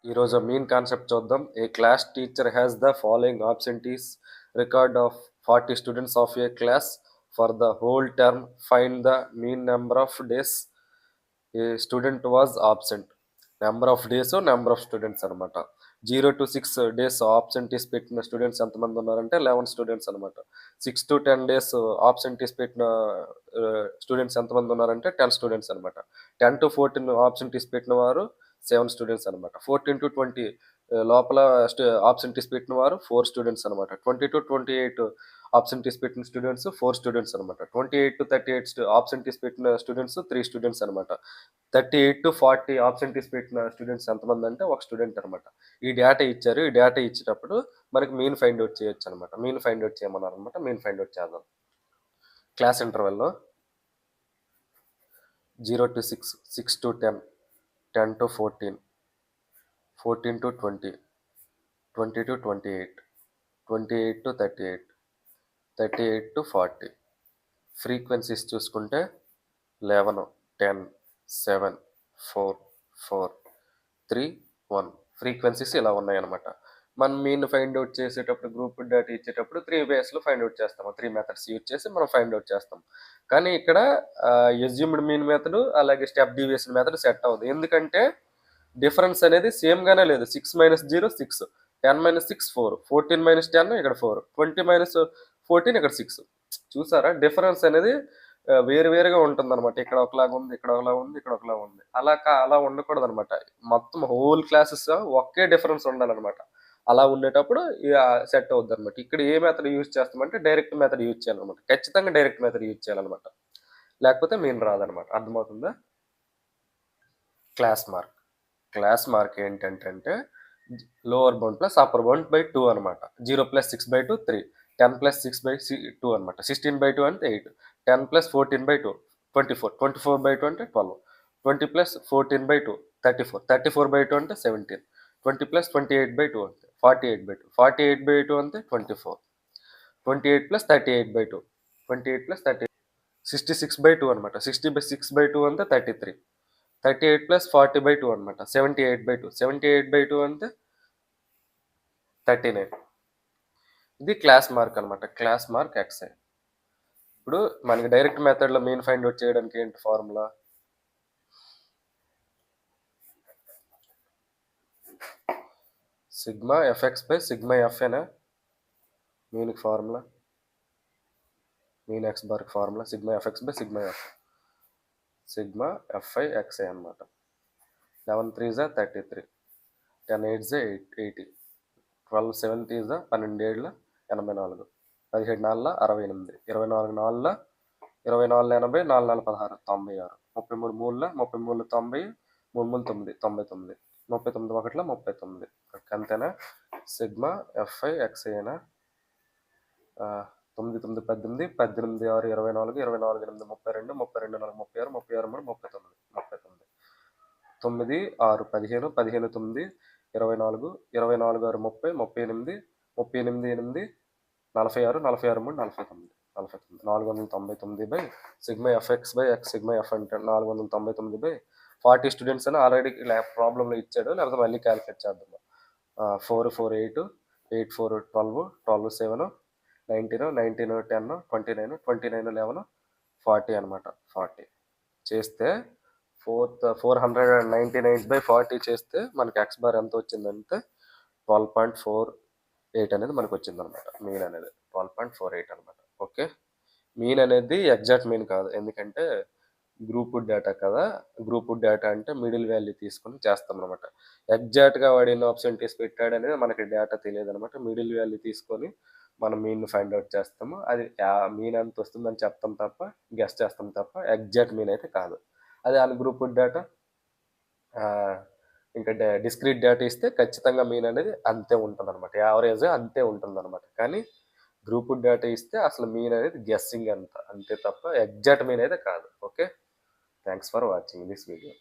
ఈరోజు main concept చూద్దాం. A class teacher has the following absentees record of 40 students of a class for the whole term. Find the mean number of days a student was absent. Number of days, number of students అనమాట. 0 to 6 days absentees పెట్టిన students ఎంతమంది ఉన్నారంటే 11 students అనమాట. 6 to 10 days absentees పెట్టిన students ఎంతమంది ఉన్నారంటే 10 students అనమాట. 10 to 14 absentees పెట్టిన వారు 7 స్టూడెంట్స్ అనమాట. 14 to 20 లోపల ఆబ్సెంటీస్ పెట్టిన వారు 4 స్టూడెంట్స్ అనమాట. 20 to 28 ఆబ్సెంటీస్ పెట్టిన స్టూడెంట్స్ 4 స్టూడెంట్స్ అనమాట. 28 to 38 ఆబ్సెంటీస్ పెట్టిన స్టూడెంట్స్ 3 స్టూడెంట్స్ అనమాట. 38 to 40 ఆబ్సెంటీస్ పెట్టిన స్టూడెంట్స్ ఎంతమంది అంటే 1 స్టూడెంట్ అనమాట. ఈ డేటా ఇచ్చారు. ఈ డేటా ఇచ్చేటప్పుడు మనకి మీన్ ఫైండ్ అవుట్ చేయొచ్చు అనమాట. మీన్ ఫైండ్ అవుట్ చేయమన్నారు అనమాట. మీన్ ఫైండ్ అవుట్ చేద్దాం. క్లాస్ ఇంటర్వెల్లో 0 to 6, 6 to 10, 10 to 14, 14 to 20, 20 to 28, 28 to 38, 38 to 40. Frequencies చూసుకుంటే 11, 10, 7, 4, 4, 3, 1 ఫ్రీక్వెన్సీస్ ఇలా ఉన్నాయన్నమాట. మనం మీన్ ఫైండ్ అవుట్ చేసేటప్పుడు గ్రూప్ డేటా ఇచ్చేటప్పుడు 3 వేస్లో ఫైండ్ అవుట్ చేస్తాము. 3 మెథడ్స్ యూజ్ చేసి మనం ఫైండ్ అవుట్ చేస్తాం. కానీ ఇక్కడ ఎజ్యూమ్డ్ మీన్ మెథడ్ అలాగే స్టెప్ డీవియేషన్ మెథడ్ సెట్ అవ్వదు. ఎందుకంటే డిఫరెన్స్ అనేది సేమ్గానే లేదు. 6 - 0 6, 10 - 6 4, 14 - 10 ఇక్కడ 4, 20 - 14 ఇక్కడ 6. చూసారా డిఫరెన్స్ అనేది వేరువేరుగా ఉంటుంది అనమాట. ఇక్కడ ఒకలాగా ఉంది, ఇక్కడ ఒకలా ఉంది, ఇక్కడ ఒకలా ఉంది. అలా ఉండకూడదు అనమాట. మొత్తం హోల్ క్లాసెస్ ఒకే డిఫరెన్స్ ఉండాలన్నమాట. అలా ఉండేటప్పుడు సెట్ అవుద్ది అనమాట. ఇక్కడ ఏ మెథడ్ యూజ్ చేస్తామంటే డైరెక్ట్ మెథడ్ యూజ్ చేయాలన్నమాట. ఖచ్చితంగా డైరెక్ట్ మెథడ్ యూజ్ చేయాలన్నమాట. లేకపోతే మీన్ రాదనమాట. అర్థమవుతుందా? Class mark. క్లాస్ మార్క్ ఏంటంటే lower bound plus upper bound by 2 అనమాట. 0 + 6/2 3, 10 + 6/2 అనమాట. 16/2 అంటే 8, 10 + 14/2 24, 24/2 అంటే 12, 20 + 14/2 34, 34/2 అంటే 17, 20 + 28/2 అంటే 48/2, 48/2 అంటే 24, 28 + 38/2, 28 + 38, 66/2 అనమాట. 66/2 అంటే 33, 38 + 40/2 అనమాట. 78/2, 78/2 అంటే 39. ఇది క్లాస్ మార్క్ అనమాట. Class mark x i. ఇప్పుడు మనకి డైరెక్ట్ మెథడ్లో మీన్ ఫైండ్ అవుట్ చేయడానికి ఏంటి formula? Sigma FX by sigma ఎఫ్ఏనా mean formula? Mean x bar formula sigma FX by sigma f. Sigma f i x i అనమాట. 11 3 = 33, 10 8 = 80, 12 7 = 12 7 84, 17 4 68, 24 4 24 80, 4 4 16 96, 33 3 33 90, 3 3 9, 99, 99 1 అంతేనా? సిగ్మా ఎఫ్ఐ ఎక్స్ఐనా? 9 9 18, 18 6 24, 24 8 32, 32 4 36, 36 3 39, 39, 9 6 15, 15 9 24, 24 6 30, 38, 38 8 46, 46 3 49, 49, 499 sigma FX by X sigma F అంటే 499 40 students అని already ప్రాబ్లంలో ఇచ్చాడు. లేకపోతే మళ్ళీ క్యాలిక్యులేట్ చేద్దాం. 4 4 8, 8 4 12, 12 7 19, 19 10, 29, 29 11 40 అనమాట. 40 చేస్తే 499/40 చేస్తే మనకి ఎక్స్ బార్ ఎంత వచ్చిందంటే 12.48 అనేది మనకు వచ్చిందనమాట. మీన్ అనేది 12.48 అనమాట. ఓకే, మీన్ అనేది ఎగ్జాక్ట్ మీన్ కాదు. ఎందుకంటే గ్రూప్ డేటా కదా. గ్రూప్ డేటా అంటే మిడిల్ వాల్యూ తీసుకొని చేస్తాం అనమాట. ఎగ్జాక్ట్గా వాడు ఎన్ని ఆబ్సెంటీస్ పెట్టాడు అనేది మనకి డేటా తెలియదు అనమాట. మిడిల్ వాల్యూ తీసుకొని మనం మీన్ ఫైండ్ అవుట్ చేస్తాము. అది మీన్ ఎంత వస్తుందని చెప్తాం తప్ప, గెస్ చేస్తాం తప్ప ఎగ్జాక్ట్ మీన్ అయితే కాదు. అదే అన్ గ్రూప్ డేటా ఇంకా డిస్క్రీట్ డేటా ఇస్తే ఖచ్చితంగా మీన్ అనేది అంతే ఉంటుంది అనమాట. యావరేజ్ అంతే ఉంటుంది అనమాట. కానీ గ్రూప్ డేటా ఇస్తే అసలు మీన్ అనేది గెస్సింగ్ అంతే తప్ప ఎగ్జాక్ట్ మీన్ అయితే కాదు. Okay, thanks for watching this video.